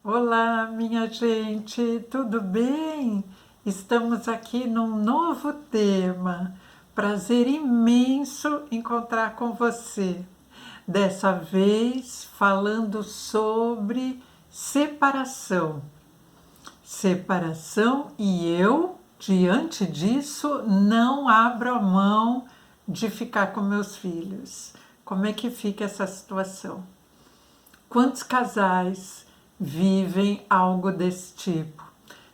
Olá, minha gente, tudo bem? Estamos aqui num novo tema. Prazer imenso encontrar com você. Dessa vez falando sobre separação. Separação e eu, diante disso, não abro a mão de ficar com meus filhos. Como é que fica essa situação? Quantos casais vivem algo desse tipo?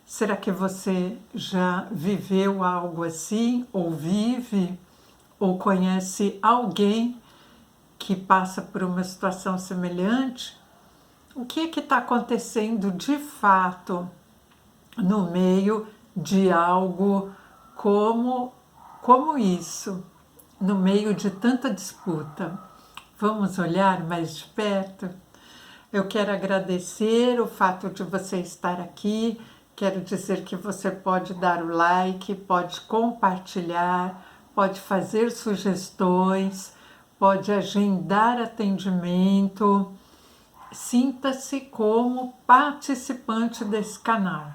Será que você já viveu algo assim, ou vive, ou conhece alguém que passa por uma situação semelhante? O que é que está acontecendo de fato no meio de algo como isso, no meio de tanta disputa? Vamos olhar mais de perto? Eu quero agradecer o fato de você estar aqui. Quero dizer que você pode dar o like, pode compartilhar, pode fazer sugestões, pode agendar atendimento. Sinta-se como participante desse canal,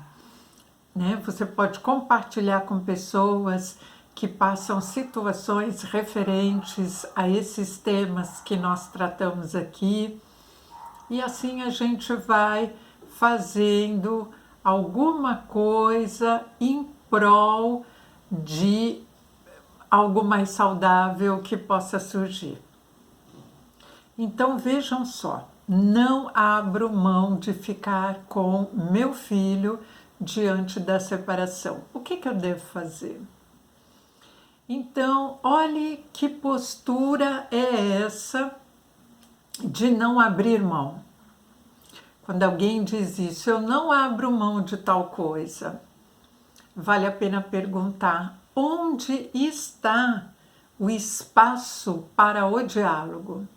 né? Você pode compartilhar com pessoas que passam situações referentes a esses temas que nós tratamos aqui. E assim a gente vai fazendo alguma coisa em prol de algo mais saudável que possa surgir. Então vejam só, não abro mão de ficar com meu filho diante da separação. O que eu devo fazer? Então, olhe que postura é essa de não abrir mão. Quando alguém diz isso, eu não abro mão de tal coisa, vale a pena perguntar onde está o espaço para o diálogo.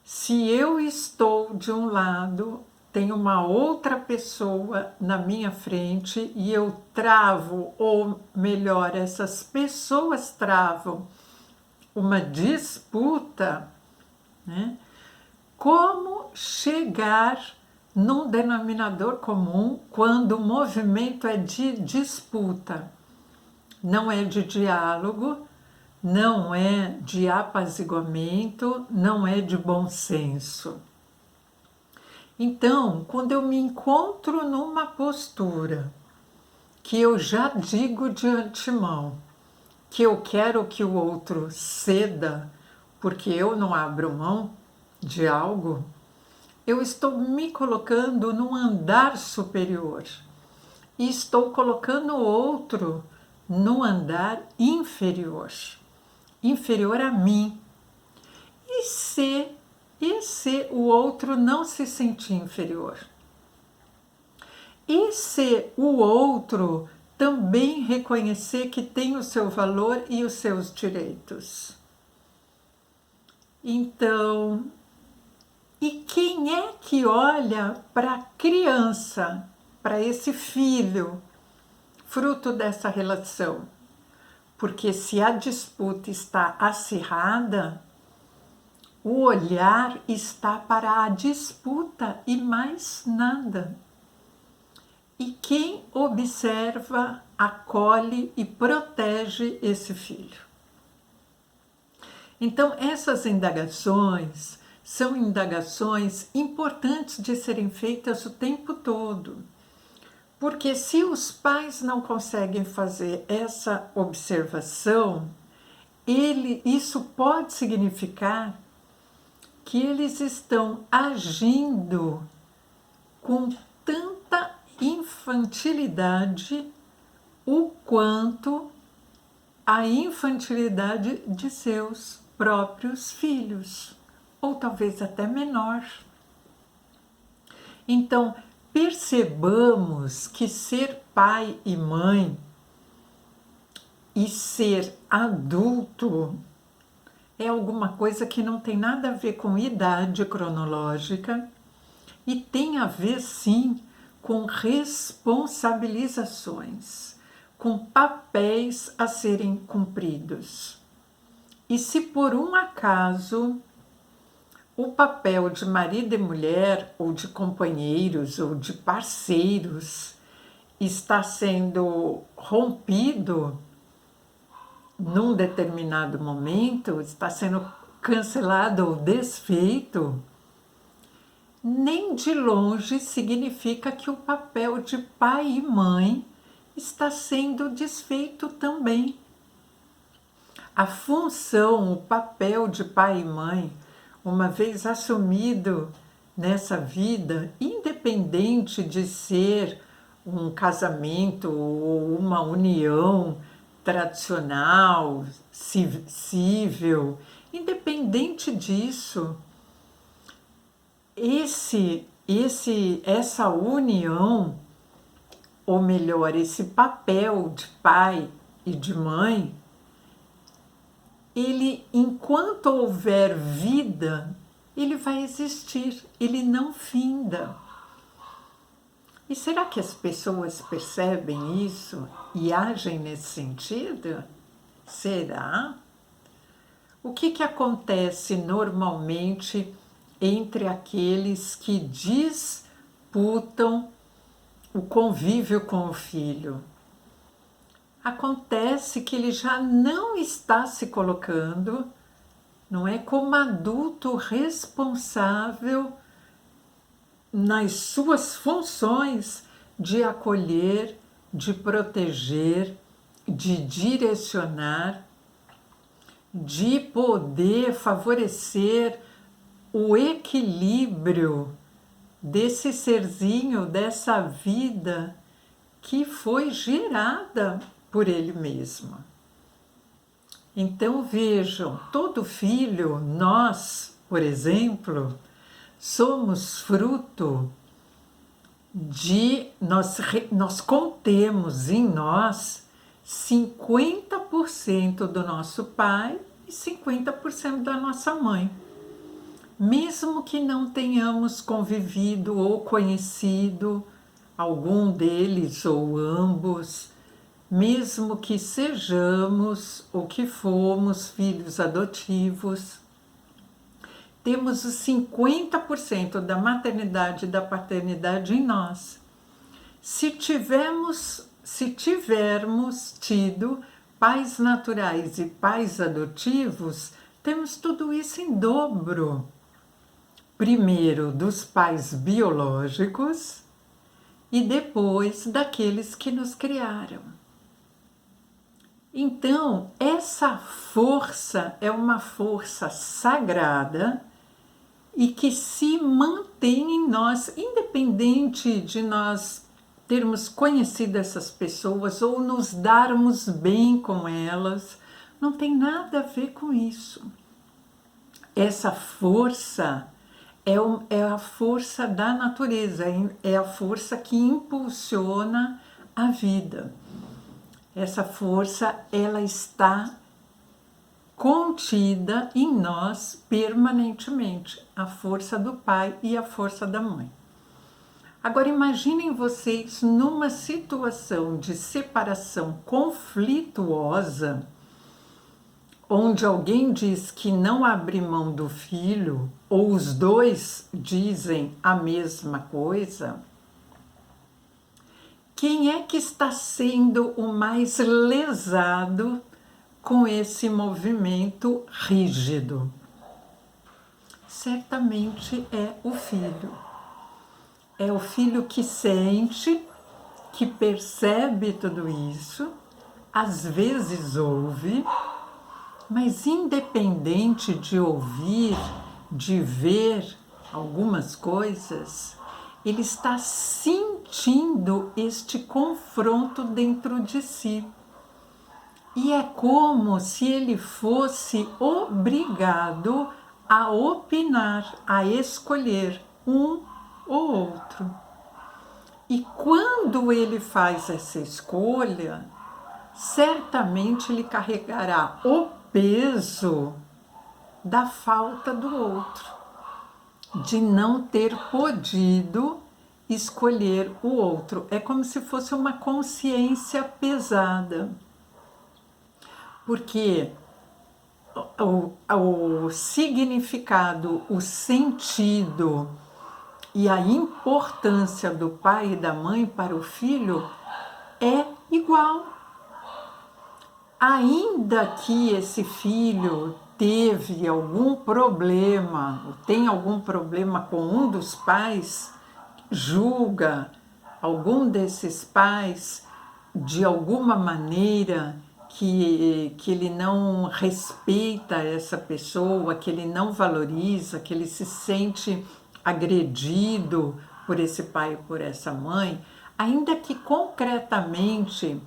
Se eu estou de um lado, tem uma outra pessoa na minha frente e eu travo, ou melhor, essas pessoas travam uma disputa, né? Como chegar num denominador comum quando o movimento é de disputa? Não é de diálogo, não é de apaziguamento, não é de bom senso. Então, quando eu me encontro numa postura que eu já digo de antemão que eu quero que o outro ceda, porque eu não abro mão de algo, eu estou me colocando num andar superior e estou colocando o outro num andar inferior, inferior a mim. E se o outro não se sentir inferior? E se o outro também reconhecer que tem o seu valor e os seus direitos? Então, e quem é que olha para a criança, para esse filho, fruto dessa relação? Porque se a disputa está acirrada, o olhar está para a disputa e mais nada. E quem observa, acolhe e protege esse filho? Então, essas indagações são indagações importantes de serem feitas o tempo todo. Porque se os pais não conseguem fazer essa observação, isso pode significar que eles estão agindo com tanta infantilidade o quanto a infantilidade de seus próprios filhos, ou talvez até menor. Então, percebamos que ser pai e mãe e ser adulto é alguma coisa que não tem nada a ver com idade cronológica e tem a ver, sim, com responsabilizações, com papéis a serem cumpridos. E se por um acaso o papel de marido e mulher, ou de companheiros, ou de parceiros, está sendo rompido num determinado momento, está sendo cancelado ou desfeito, nem de longe significa que o papel de pai e mãe está sendo desfeito também. A função, o papel de pai e mãe, uma vez assumido nessa vida, independente de ser um casamento ou uma união tradicional, civil, independente disso, essa união, ou melhor, esse papel de pai e de mãe, ele, enquanto houver vida, ele vai existir, ele não finda. E será que as pessoas percebem isso e agem nesse sentido? Será? O que acontece normalmente entre aqueles que disputam o convívio com o filho? Acontece que ele já não está se colocando, não é, como adulto responsável nas suas funções de acolher, de proteger, de direcionar, de poder favorecer o equilíbrio desse serzinho, dessa vida que foi gerada por ele mesmo. Então vejam, todo filho, nós, por exemplo, somos fruto de, nós contemos em nós 50% do nosso pai e 50% da nossa mãe. Mesmo que não tenhamos convivido ou conhecido algum deles ou ambos, mesmo que sejamos ou que fomos filhos adotivos, temos os 50% da maternidade e da paternidade em nós. Se tivermos tido pais naturais e pais adotivos, temos tudo isso em dobro. Primeiro dos pais biológicos e depois daqueles que nos criaram. Então, essa força é uma força sagrada e que se mantém em nós, independente de nós termos conhecido essas pessoas ou nos darmos bem com elas, não tem nada a ver com isso. Essa força é a força da natureza, é a força que impulsiona a vida. Essa força, ela está contida em nós permanentemente, a força do pai e a força da mãe. Agora imaginem vocês numa situação de separação conflituosa, onde alguém diz que não abre mão do filho, ou os dois dizem a mesma coisa. Quem é que está sendo o mais lesado com esse movimento rígido? Certamente é o filho. É o filho que sente, que percebe tudo isso, às vezes ouve, mas independente de ouvir, de ver algumas coisas, ele está sentindo este confronto dentro de si. E é como se ele fosse obrigado a opinar, a escolher um ou outro. E quando ele faz essa escolha, certamente ele carregará o peso da falta do outro, de não ter podido escolher o outro. É como se fosse uma consciência pesada. Porque o significado, o sentido e a importância do pai e da mãe para o filho é igual. Ainda que esse filho teve algum problema, ou tem algum problema com um dos pais, julga algum desses pais de alguma maneira que ele não respeita essa pessoa, que ele não valoriza, que ele se sente agredido por esse pai e por essa mãe, ainda que concretamente,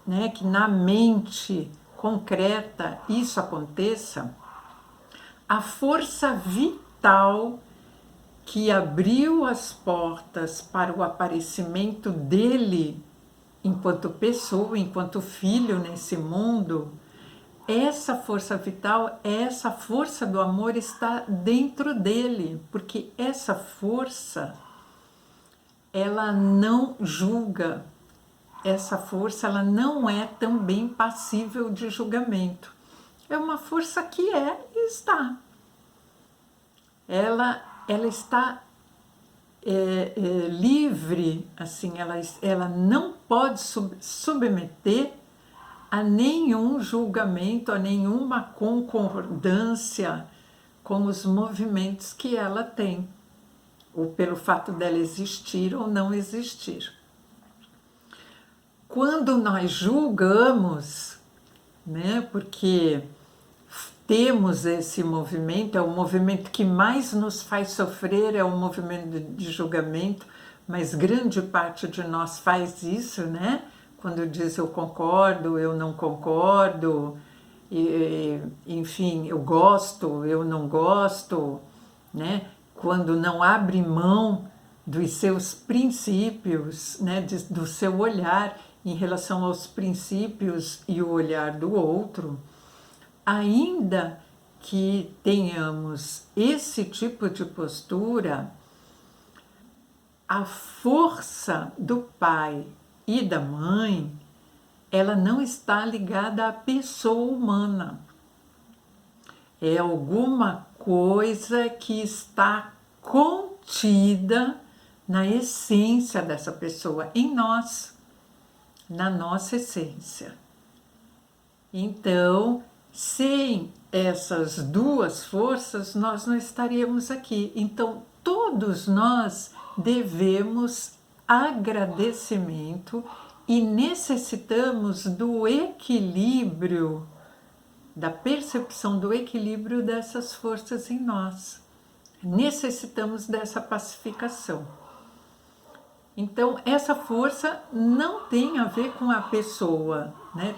né, que na mente concreta isso aconteça, a força vital que abriu as portas para o aparecimento dele enquanto pessoa, enquanto filho nesse mundo, essa força vital, essa força do amor está dentro dele, porque essa força, ela não julga, essa força ela não é também passível de julgamento. É uma força que é e está. Ela está livre, assim, ela não pode submeter a nenhum julgamento, a nenhuma concordância com os movimentos que ela tem, ou pelo fato dela existir ou não existir. Quando nós julgamos, né, porque temos esse movimento, é o movimento que mais nos faz sofrer, é o movimento de julgamento, mas grande parte de nós faz isso, né? Quando diz eu concordo, eu não concordo, enfim, eu gosto, eu não gosto, né? Quando não abre mão dos seus princípios, né? Do seu olhar em relação aos princípios e o olhar do outro, ainda que tenhamos esse tipo de postura, a força do pai e da mãe, ela não está ligada à pessoa humana. É alguma coisa que está contida na essência dessa pessoa, em nós, na nossa essência. Então, sem essas duas forças, nós não estaríamos aqui. Então, todos nós devemos agradecimento e necessitamos do equilíbrio, da percepção do equilíbrio dessas forças em nós. Necessitamos dessa pacificação. Então, essa força não tem a ver com a pessoa, né?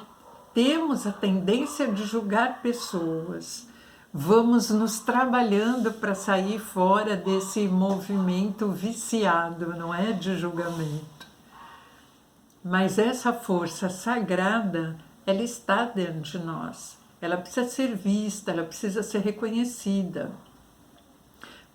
Temos a tendência de julgar pessoas. Vamos nos trabalhando para sair fora desse movimento viciado, não é, de julgamento. Mas essa força sagrada, ela está dentro de nós. Ela precisa ser vista, ela precisa ser reconhecida.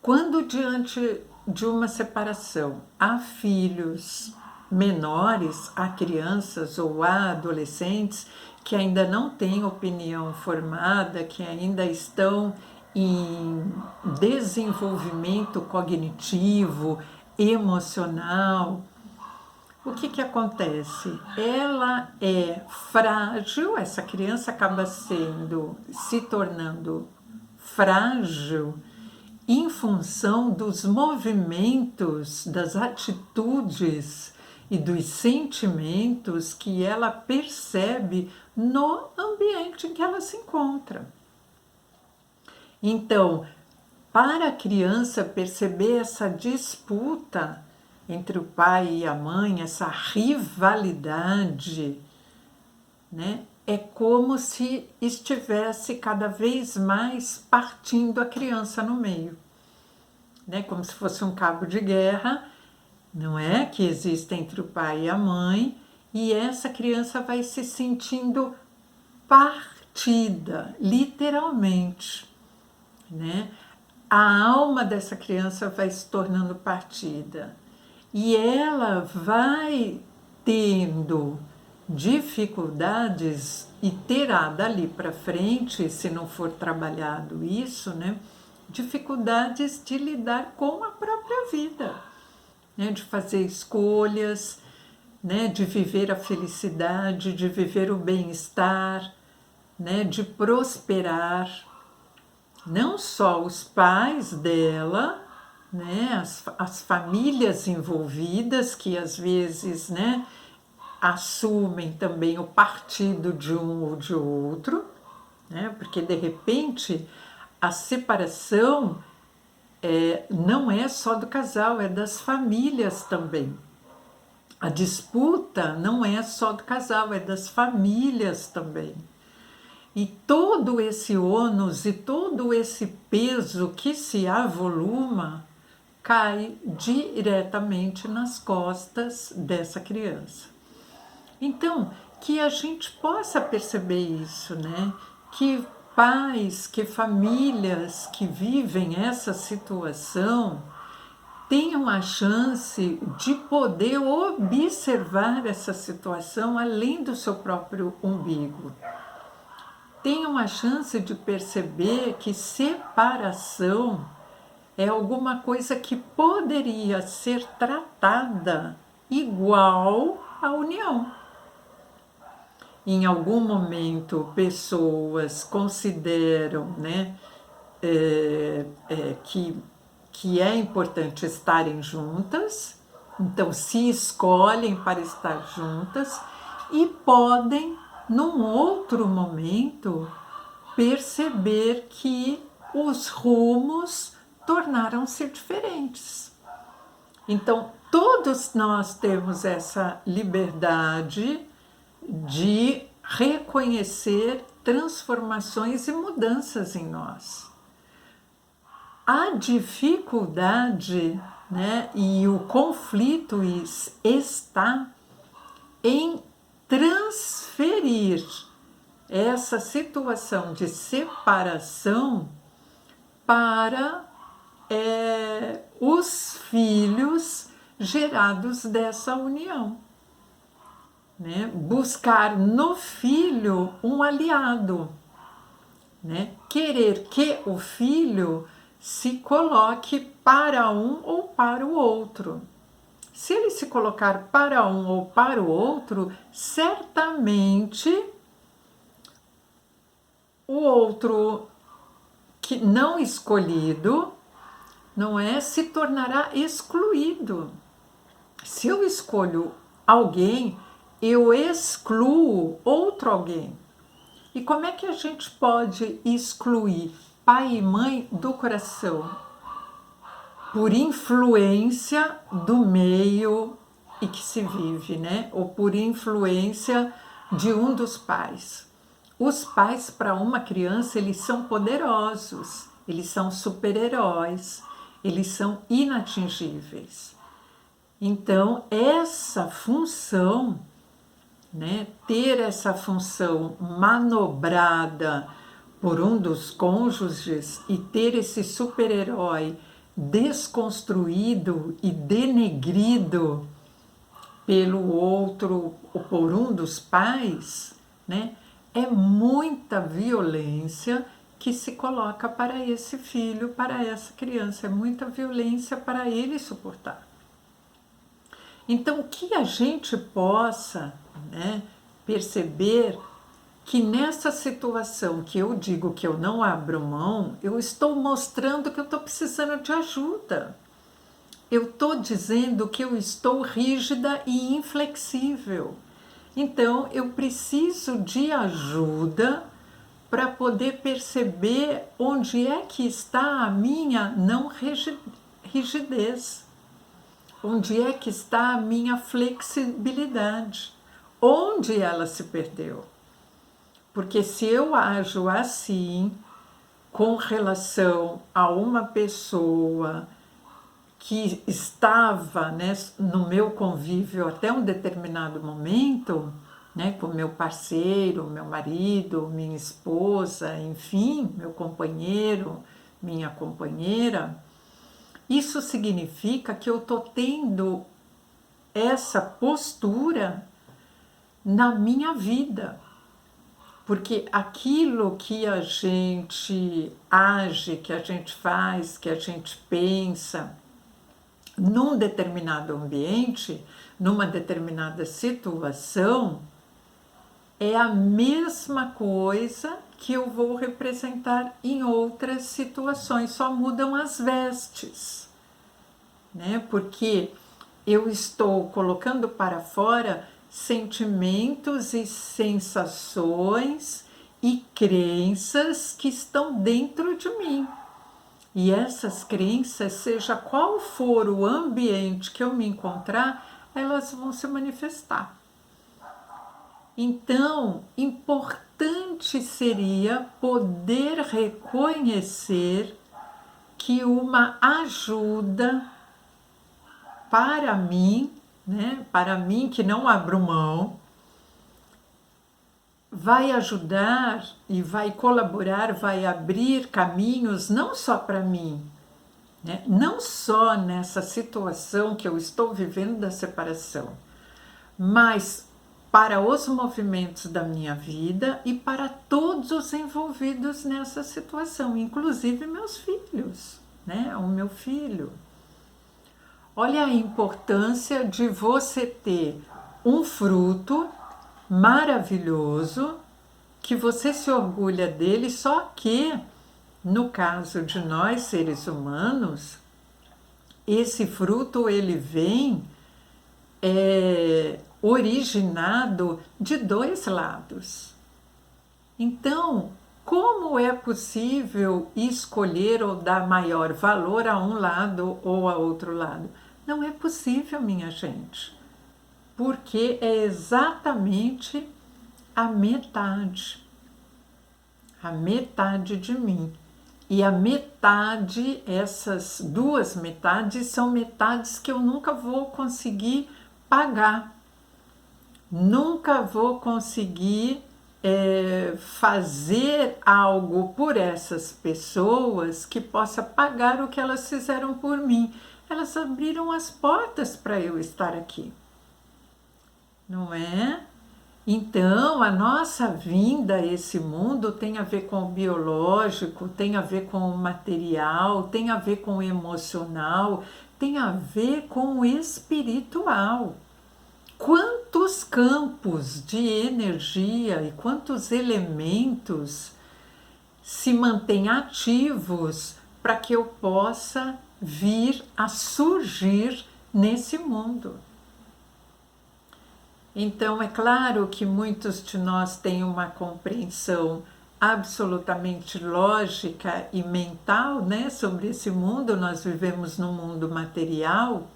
Quando diante de uma separação há filhos menores, há crianças ou há adolescentes que ainda não têm opinião formada, que ainda estão em desenvolvimento cognitivo, emocional, o que acontece? Ela é frágil, essa criança acaba se tornando frágil em função dos movimentos, das atitudes e dos sentimentos que ela percebe no ambiente em que ela se encontra. Então, para a criança perceber essa disputa entre o pai e a mãe, essa rivalidade, né? É como se estivesse cada vez mais partindo a criança no meio, né? Como se fosse um cabo de guerra, não é? Que existe entre o pai e a mãe, e essa criança vai se sentindo partida, literalmente, né? A alma dessa criança vai se tornando partida e ela vai tendo dificuldades e terá dali para frente, se não for trabalhado isso, né, dificuldades de lidar com a própria vida, né, de fazer escolhas, né, de viver a felicidade, de viver o bem-estar, né, de prosperar. Não só os pais dela, né, as famílias envolvidas, que às vezes, né, assumem também o partido de um ou de outro, né, porque de repente a separação não é só do casal, é das famílias também. A disputa não é só do casal, é das famílias também. E todo esse ônus e todo esse peso que se avoluma cai diretamente nas costas dessa criança. Então, que a gente possa perceber isso, né? Que pais, que famílias que vivem essa situação tenham a chance de poder observar essa situação além do seu próprio umbigo. Tenham a chance de perceber que separação é alguma coisa que poderia ser tratada igual à união. Em algum momento, pessoas consideram, né, que é importante estarem juntas, então se escolhem para estar juntas e podem, num outro momento, perceber que os rumos tornaram-se diferentes. Então, todos nós temos essa liberdade de reconhecer transformações e mudanças em nós. A dificuldade, né, e o conflito está em transferir essa situação de separação para os filhos gerados dessa união. Né? Buscar no filho um aliado, né? Querer que o filho se coloque para um ou para o outro. Se ele se colocar para um ou para o outro, certamente o outro que não escolhido, não é, se tornará excluído. Se eu escolho alguém, eu excluo outro alguém. E como é que a gente pode excluir pai e mãe do coração? Por influência do meio em que se vive, né? Ou por influência de um dos pais. Os pais, para uma criança, eles são poderosos, eles são super-heróis, eles são inatingíveis. Então, essa função, né, ter essa função manobrada por um dos cônjuges e ter esse super-herói desconstruído e denegrido pelo outro ou por um dos pais, né, é muita violência que se coloca para esse filho, para essa criança, é muita violência para ele suportar. Então, que a gente possa, né, perceber que nessa situação que eu digo que eu não abro mão, eu estou mostrando que eu estou precisando de ajuda. Eu estou dizendo que eu estou rígida e inflexível. Então, eu preciso de ajuda para poder perceber onde é que está a minha não rigidez. Onde é que está a minha flexibilidade? Onde ela se perdeu? Porque se eu ajo assim com relação a uma pessoa que estava, né, no meu convívio até um determinado momento, né, com meu parceiro, meu marido, minha esposa, enfim, meu companheiro, minha companheira, isso significa que eu estou tendo essa postura na minha vida. Porque aquilo que a gente age, que a gente faz, que a gente pensa num determinado ambiente, numa determinada situação, é a mesma coisa que eu vou representar em outras situações, só mudam as vestes, né? Porque eu estou colocando para fora sentimentos e sensações e crenças que estão dentro de mim. E essas crenças, seja qual for o ambiente que eu me encontrar, elas vão se manifestar. Então, importante seria poder reconhecer que uma ajuda para mim, né, para mim que não abro mão, vai ajudar e vai colaborar, vai abrir caminhos não só para mim, né, não só nessa situação que eu estou vivendo da separação, mas para os movimentos da minha vida e para todos os envolvidos nessa situação, inclusive meus filhos, né, o meu filho. Olha a importância de você ter um fruto maravilhoso, que você se orgulha dele, só que, no caso de nós, seres humanos, esse fruto ele vem originado de dois lados. Então, como é possível escolher ou dar maior valor a um lado ou a outro lado? Não é possível, minha gente, porque é exatamente a metade de mim. E a metade, essas duas metades, são metades que eu nunca vou conseguir pagar. Nunca vou conseguir fazer algo por essas pessoas que possa pagar o que elas fizeram por mim. Elas abriram as portas para eu estar aqui, não é? Então, a nossa vinda a esse mundo tem a ver com o biológico, tem a ver com o material, tem a ver com o emocional, tem a ver com o espiritual. Quantos campos de energia e quantos elementos se mantêm ativos para que eu possa vir a surgir nesse mundo? Então, é claro que muitos de nós têm uma compreensão absolutamente lógica e mental, né, sobre esse mundo. Nós vivemos num mundo material,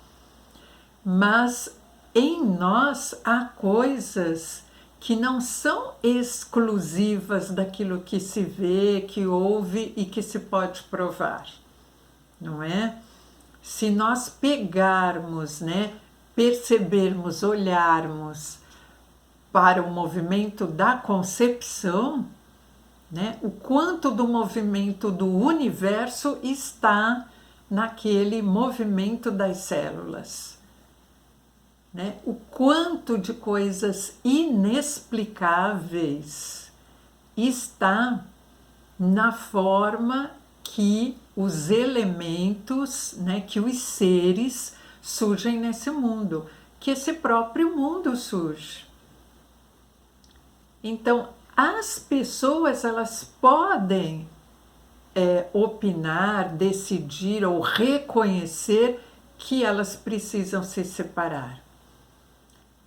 mas em nós há coisas que não são exclusivas daquilo que se vê, que ouve e que se pode provar, não é? Se nós pegarmos, né, percebermos, olharmos para o movimento da concepção, né, o quanto do movimento do universo está naquele movimento das células, né? O quanto de coisas inexplicáveis está na forma que os elementos, né, que os seres surgem nesse mundo, que esse próprio mundo surge. Então, as pessoas elas podem opinar, decidir ou reconhecer que elas precisam se separar.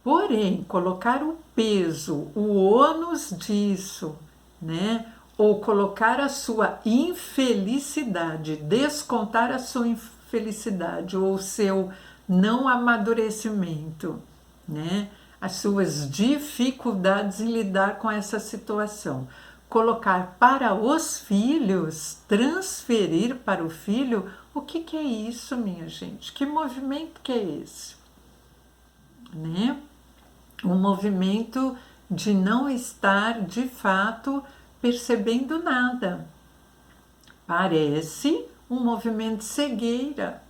Porém, colocar o peso, o ônus disso, né? Ou colocar a sua infelicidade, descontar a sua infelicidade ou o seu não amadurecimento, né? As suas dificuldades em lidar com essa situação. Colocar para os filhos, transferir para o filho, o que é isso, minha gente? Que movimento que é esse? Né? Um movimento de não estar, de fato, percebendo nada. Parece um movimento de cegueira,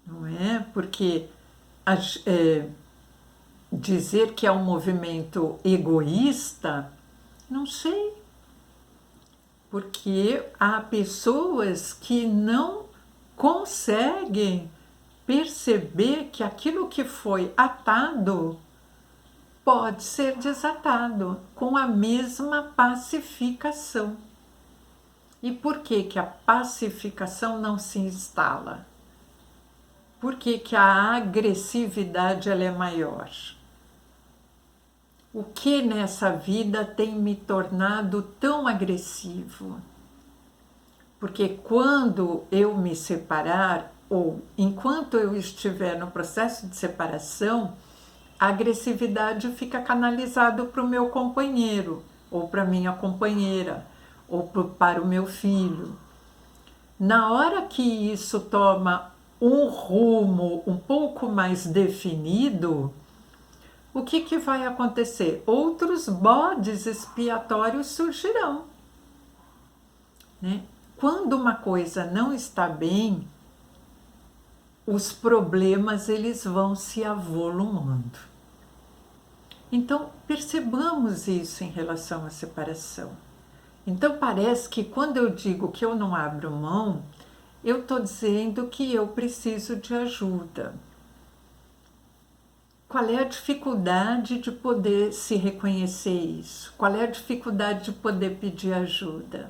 não é? Porque dizer que é um movimento egoísta, não sei. Porque há pessoas que não conseguem perceber que aquilo que foi atado pode ser desatado com a mesma pacificação. E por que que a pacificação não se instala? Por que que a agressividade ela é maior? O que nessa vida tem me tornado tão agressivo? Porque quando eu me separar, ou enquanto eu estiver no processo de separação, a agressividade fica canalizada para o meu companheiro, ou para minha companheira, ou para o meu filho. Na hora que isso toma um rumo um pouco mais definido, o que vai acontecer? Outros bodes expiatórios surgirão, né? Quando uma coisa não está bem, os problemas eles vão se avolumando. Então, percebamos isso em relação à separação. Então, parece que quando eu digo que eu não abro mão, eu estou dizendo que eu preciso de ajuda. Qual é a dificuldade de poder se reconhecer isso? Qual é a dificuldade de poder pedir ajuda?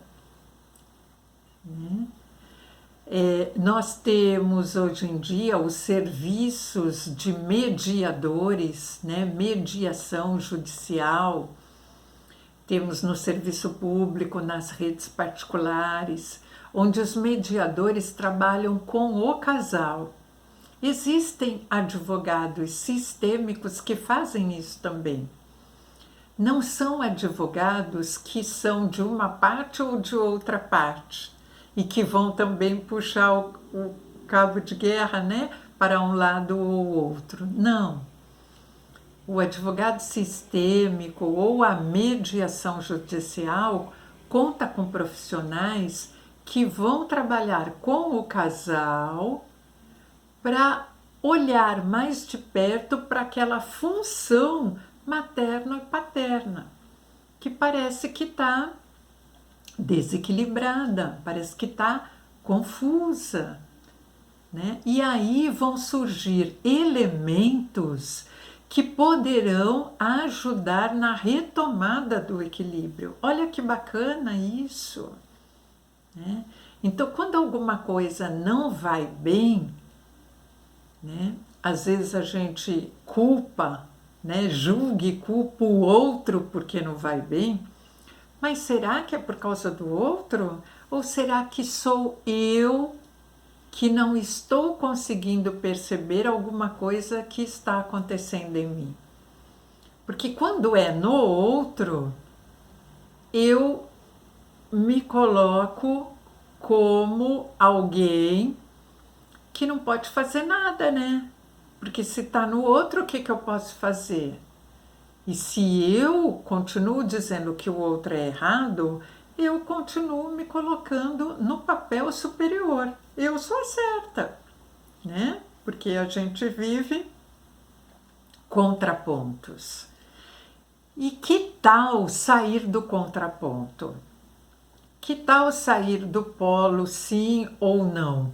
Nós temos hoje em dia os serviços de mediadores, né? Mediação judicial, temos no serviço público, nas redes particulares, onde os mediadores trabalham com o casal. Existem advogados sistêmicos que fazem isso também. Não são advogados que são de uma parte ou de outra parte e que vão também puxar o cabo de guerra, né, para um lado ou outro. Não. O advogado sistêmico ou a mediação judicial conta com profissionais que vão trabalhar com o casal para olhar mais de perto para aquela função materno e paterna, que parece que está desequilibrada, parece que está confusa, né? E aí vão surgir elementos que poderão ajudar na retomada do equilíbrio. Olha que bacana isso, né? Então, quando alguma coisa não vai bem, né? Às vezes a gente culpa, né? Julga e culpa o outro porque não vai bem, mas será que é por causa do outro? Ou será que sou eu que não estou conseguindo perceber alguma coisa que está acontecendo em mim? Porque quando é no outro, eu me coloco como alguém que não pode fazer nada, né? Porque se está no outro, o que eu posso fazer? E se eu continuo dizendo que o outro é errado, eu continuo me colocando no papel superior. Eu sou a certa, né? Porque a gente vive contrapontos. E que tal sair do contraponto? Que tal sair do polo sim ou não?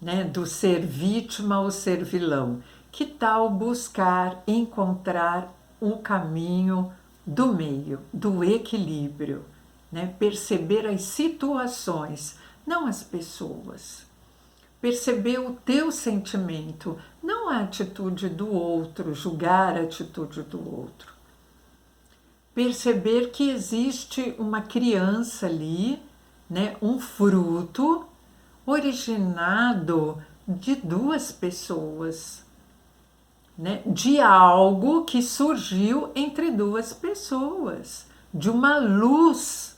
Né, do ser vítima ou ser vilão. Que tal buscar encontrar um caminho do meio, do equilíbrio, né? Perceber as situações, não as pessoas. Perceber o teu sentimento, não a atitude do outro, julgar a atitude do outro. Perceber que existe uma criança ali, né, um fruto originado de duas pessoas, né? De algo que surgiu entre duas pessoas, de uma luz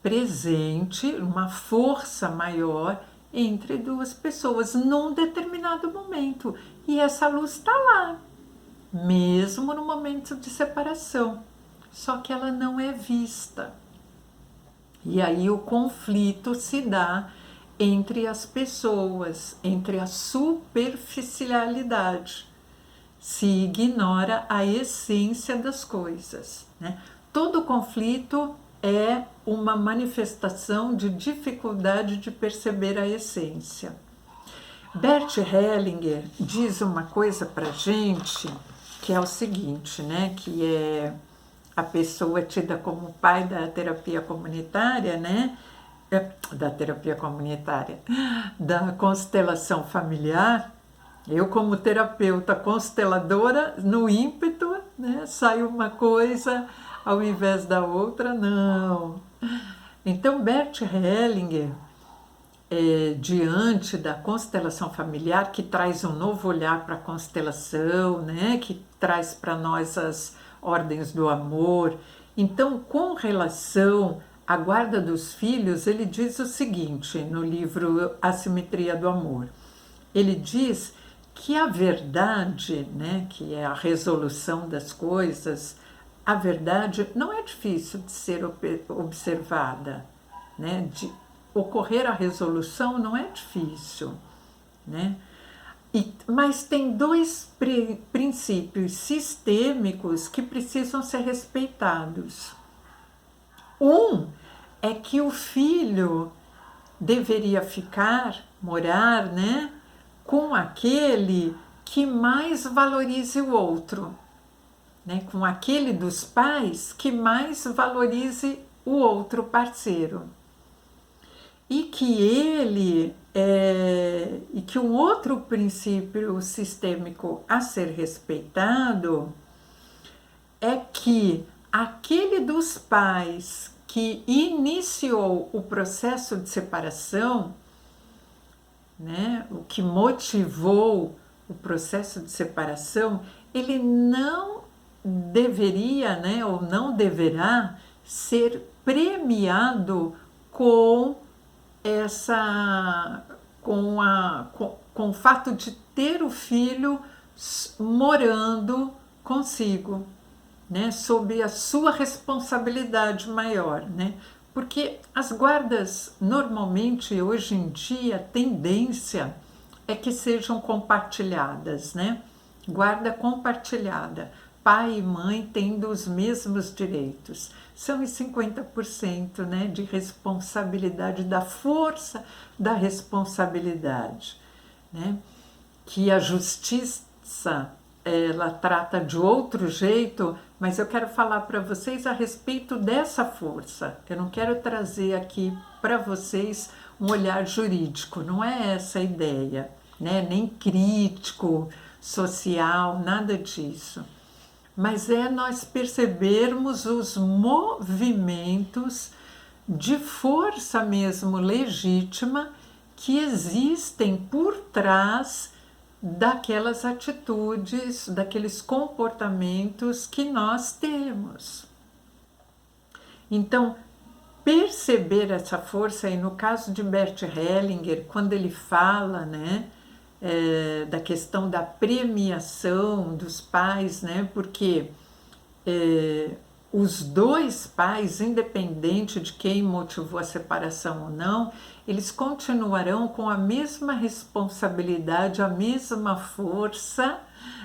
presente, uma força maior entre duas pessoas num determinado momento. E essa luz está lá, mesmo no momento de separação, só que ela não é vista. E aí o conflito se dá entre as pessoas, entre a superficialidade. se ignora a essência das coisas, né? Todo conflito é uma manifestação de dificuldade de perceber a essência. Bert Hellinger diz uma coisa para gente que é o seguinte, né? Que é a pessoa tida como pai da terapia comunitária, né? Da terapia comunitária, da constelação familiar. Eu, como terapeuta consteladora, no ímpeto, né, sai uma coisa ao invés da outra, não. Então, Bert Hellinger, diante da constelação familiar, que traz um novo olhar para a constelação, né, que traz para nós as ordens do amor. Então, com relação à guarda dos filhos, ele diz o seguinte no livro A Simetria do Amor. Ele diz que a verdade, né, que é a resolução das coisas, a verdade não é difícil de ser observada, né? De ocorrer a resolução não é difícil, né? Mas tem dois princípios sistêmicos que precisam ser respeitados. Um é que o filho deveria morar, né, com aquele que mais valorize o outro, né, com aquele dos pais que mais valorize o outro parceiro. E que e que um outro princípio sistêmico a ser respeitado é que aquele dos pais que iniciou o processo de separação, né, o que motivou o processo de separação, ele não deveria, né, ou não deverá ser premiado com o fato de ter o filho morando consigo, né, sob a sua responsabilidade maior, né? Porque as guardas normalmente hoje em dia a tendência é que sejam compartilhadas, né? Guarda compartilhada, pai e mãe tendo os mesmos direitos. São os 50%, né, de responsabilidade, da força da responsabilidade, né? Que a justiça ela trata de outro jeito, mas eu quero falar para vocês a respeito dessa força. Eu não quero trazer aqui para vocês um olhar jurídico, não é essa a ideia, né? Nem crítico, social, nada disso. Mas é nós percebermos os movimentos de força mesmo legítima que existem por trás daquelas atitudes, daqueles comportamentos que nós temos. Então, perceber essa força, e no caso de Bert Hellinger, quando ele fala, né, da questão da premiação dos pais, né, porque os dois pais, independente de quem motivou a separação ou não, eles continuarão com a mesma responsabilidade, a mesma força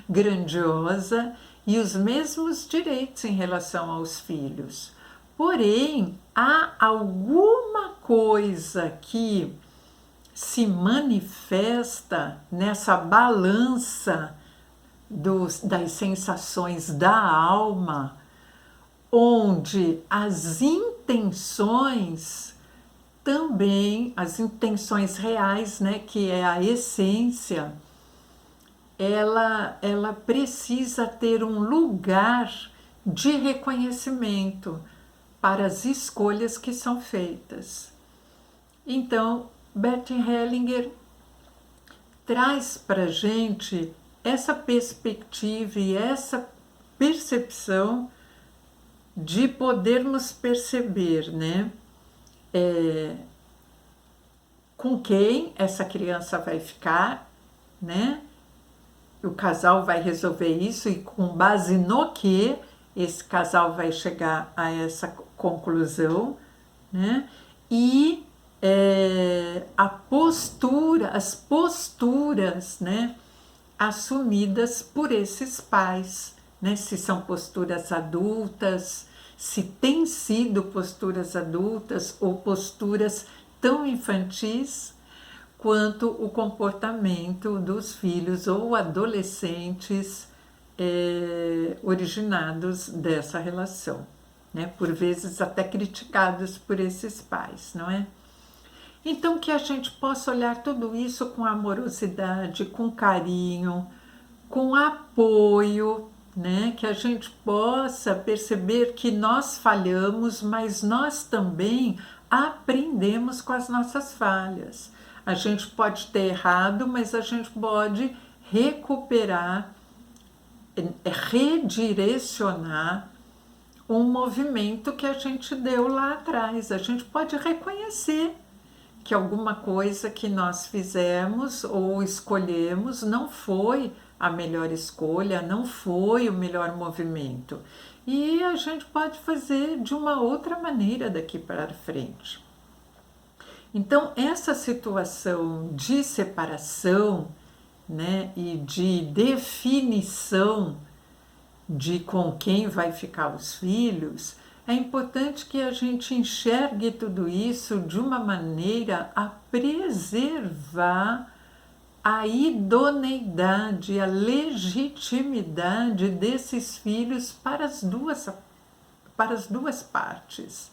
grandiosa e os mesmos direitos em relação aos filhos. Porém, há alguma coisa que se manifesta nessa balança das sensações da alma, onde as intenções também, as intenções reais, né, que é a essência, ela precisa ter um lugar de reconhecimento para as escolhas que são feitas. Então, Bert Hellinger traz para a gente essa perspectiva e essa percepção de podermos perceber, né, com quem essa criança vai ficar, né? O casal vai resolver isso e com base no que esse casal vai chegar a essa conclusão, né? E as posturas, né, assumidas por esses pais, né? Se são posturas adultas, se têm sido posturas adultas ou posturas tão infantis quanto o comportamento dos filhos ou adolescentes originados dessa relação, né? Por vezes até criticados por esses pais, não é? Então, que a gente possa olhar tudo isso com amorosidade, com carinho, com apoio, né? Que a gente possa perceber que nós falhamos, mas nós também aprendemos com as nossas falhas. A gente pode ter errado, mas a gente pode recuperar, redirecionar um movimento que a gente deu lá atrás. A gente pode reconhecer que alguma coisa que nós fizemos ou escolhemos não foi a melhor escolha, não foi o melhor movimento. E a gente pode fazer de uma outra maneira daqui para frente. Então, essa situação de separação, né, e de definição de com quem vai ficar os filhos, é importante que a gente enxergue tudo isso de uma maneira a preservar a idoneidade, a legitimidade desses filhos para as duas partes,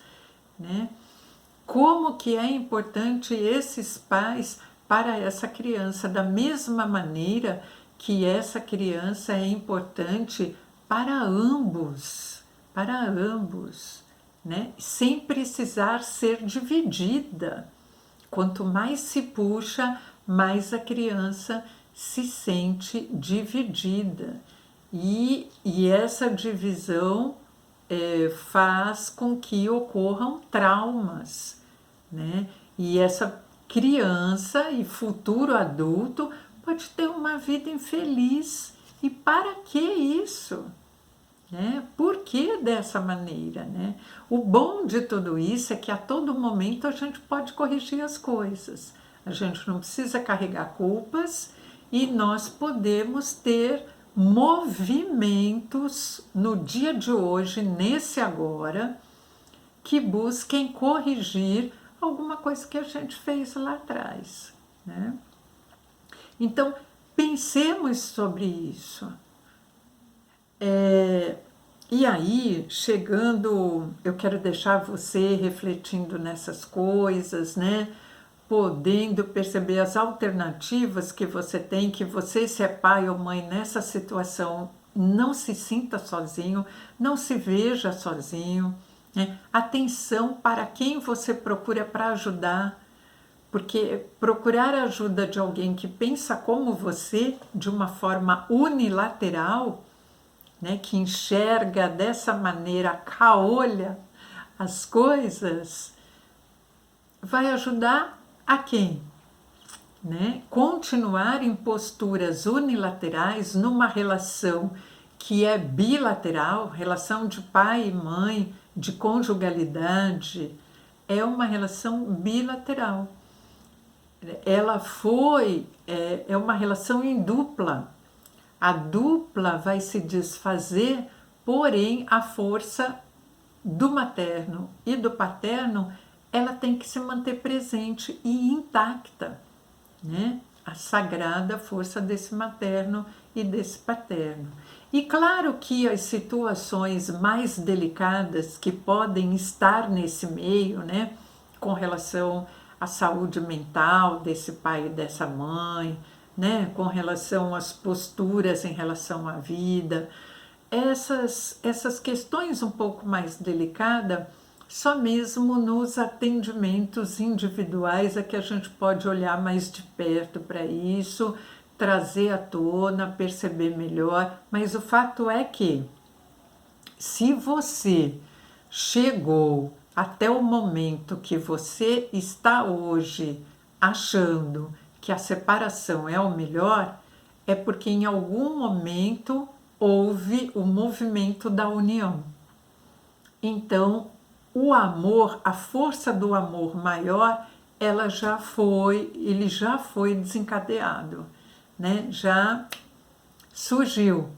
né? Como que é importante esses pais para essa criança, da mesma maneira que essa criança é importante para ambos, né? Sem precisar ser dividida. Quanto mais se puxa, mais a criança se sente dividida. E essa divisão faz com que ocorram traumas, né? E essa criança e futuro adulto pode ter uma vida infeliz. E para que isso? Né? Por que dessa maneira? Né? O bom de tudo isso é que a todo momento a gente pode corrigir as coisas. A gente não precisa carregar culpas e nós podemos ter movimentos no dia de hoje, nesse agora, que busquem corrigir alguma coisa que a gente fez lá atrás, né? Então, pensemos sobre isso. E aí, chegando, eu quero deixar você refletindo nessas coisas, né? Podendo perceber as alternativas que você tem, que você, se é pai ou mãe nessa situação, não se sinta sozinho, não se veja sozinho, né? Atenção para quem você procura para ajudar, porque procurar a ajuda de alguém que pensa como você, de uma forma unilateral, né, que enxerga dessa maneira caolha as coisas, vai ajudar a quem? Né? Continuar em posturas unilaterais numa relação que é bilateral, relação de pai e mãe, de conjugalidade, é uma relação bilateral. Ela é uma relação em dupla. A dupla vai se desfazer, porém a força do materno e do paterno, ela tem que se manter presente e intacta, né? A sagrada força desse materno e desse paterno. E claro que as situações mais delicadas que podem estar nesse meio, né, com relação à saúde mental desse pai e dessa mãe, né, com relação às posturas em relação à vida, essas questões um pouco mais delicadas, só mesmo nos atendimentos individuais é que a gente pode olhar mais de perto para isso, trazer à tona, perceber melhor. Mas o fato é que, se você chegou até o momento que você está hoje achando que a separação é o melhor, é porque em algum momento houve o movimento da união. Então, o amor, a força do amor maior, ele já foi desencadeado, né? Já surgiu,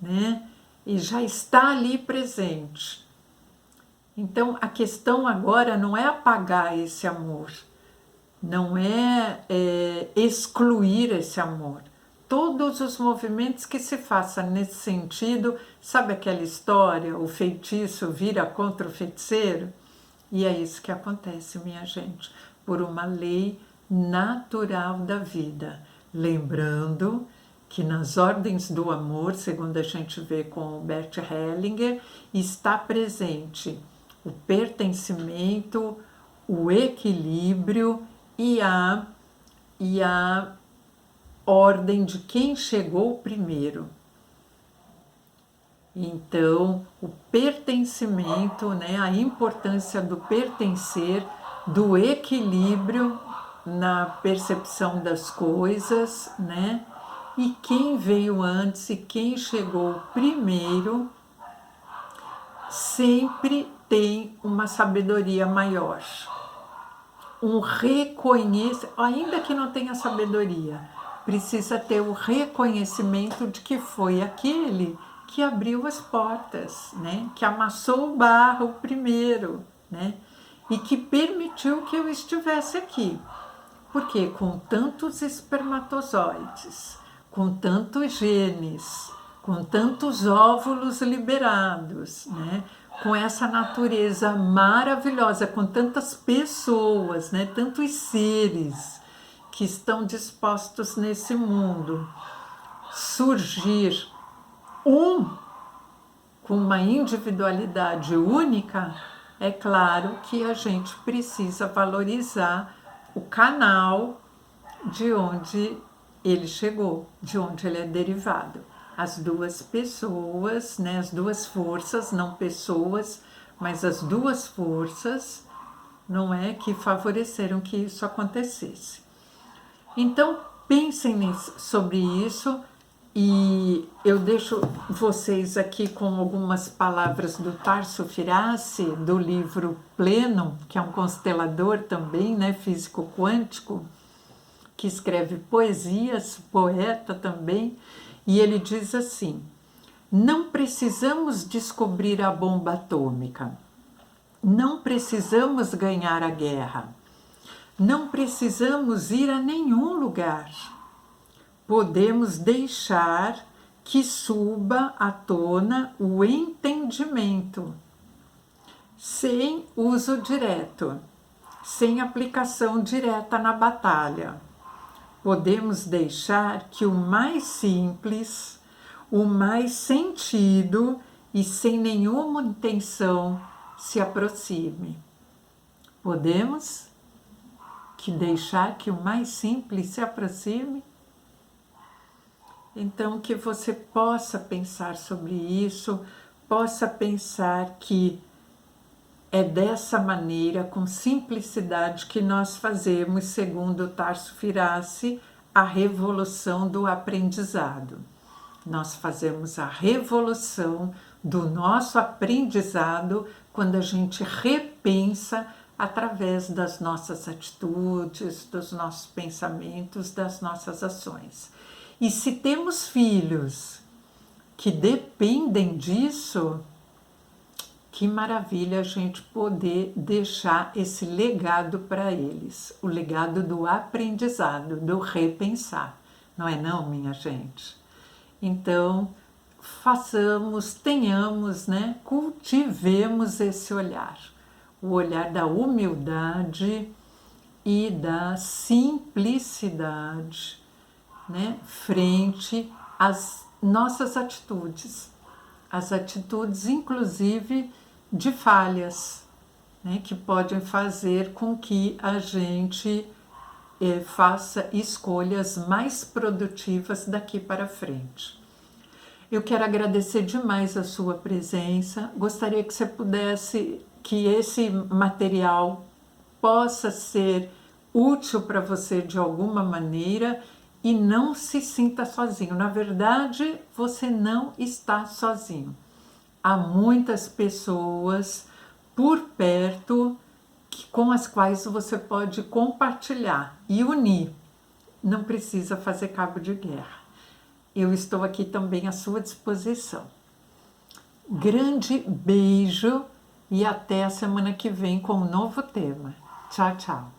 né? E já está ali presente. Então, a questão agora não é apagar esse amor, não é, excluir esse amor. Todos os movimentos que se façam nesse sentido, sabe aquela história, o feitiço vira contra o feiticeiro? E é isso que acontece, minha gente, por uma lei natural da vida. Lembrando que nas ordens do amor, segundo a gente vê com o Bert Hellinger, está presente o pertencimento, o equilíbrio e a ordem de quem chegou primeiro. Então, o pertencimento, né, a importância do pertencer, do equilíbrio na percepção das coisas, né? E quem veio antes e quem chegou primeiro sempre tem uma sabedoria maior. Um reconhecimento, ainda que não tenha sabedoria, precisa ter o reconhecimento de que foi aquele que abriu as portas, né? Que amassou o barro primeiro, né? E que permitiu que eu estivesse aqui. Porque com tantos espermatozoides, com tantos genes, com tantos óvulos liberados, né? Com essa natureza maravilhosa, com tantas pessoas, né? Tantos seres que estão dispostos nesse mundo, surgir um com uma individualidade única, é claro que a gente precisa valorizar o canal de onde ele chegou, de onde ele é derivado. As duas pessoas, né, as duas forças, não pessoas, mas as duas forças, não é, que favoreceram que isso acontecesse. Então, pensem sobre isso e eu deixo vocês aqui com algumas palavras do Tarso Firassi, do livro Pleno, que é um constelador também, né, físico quântico, que escreve poesias, poeta também, e ele diz assim: não precisamos descobrir a bomba atômica, não precisamos ganhar a guerra, não precisamos ir a nenhum lugar. Podemos deixar que suba à tona o entendimento, sem uso direto, sem aplicação direta na batalha. Podemos deixar que o mais simples, o mais sentido e sem nenhuma intenção se aproxime. Podemos deixar que o mais simples se aproxime? Então, que você possa pensar sobre isso, possa pensar que é dessa maneira, com simplicidade, que nós fazemos, segundo Tarso Firassi, a revolução do aprendizado. Nós fazemos a revolução do nosso aprendizado quando a gente repensa através das nossas atitudes, dos nossos pensamentos, das nossas ações. E se temos filhos que dependem disso, que maravilha a gente poder deixar esse legado para eles, o legado do aprendizado, do repensar, não é não, minha gente? Então, tenhamos, né, cultivemos esse olhar, o olhar da humildade e da simplicidade, né, frente às nossas atitudes, as atitudes inclusive de falhas, né, que podem fazer com que a gente faça escolhas mais produtivas daqui para frente. Eu quero agradecer demais a sua presença, gostaria que você pudesse, que esse material possa ser útil para você de alguma maneira e não se sinta sozinho. Na verdade, você não está sozinho. Há muitas pessoas por perto com as quais você pode compartilhar e unir. Não precisa fazer cabo de guerra. eu estou aqui também à sua disposição. Grande beijo e até a semana que vem com um novo tema. Tchau, tchau.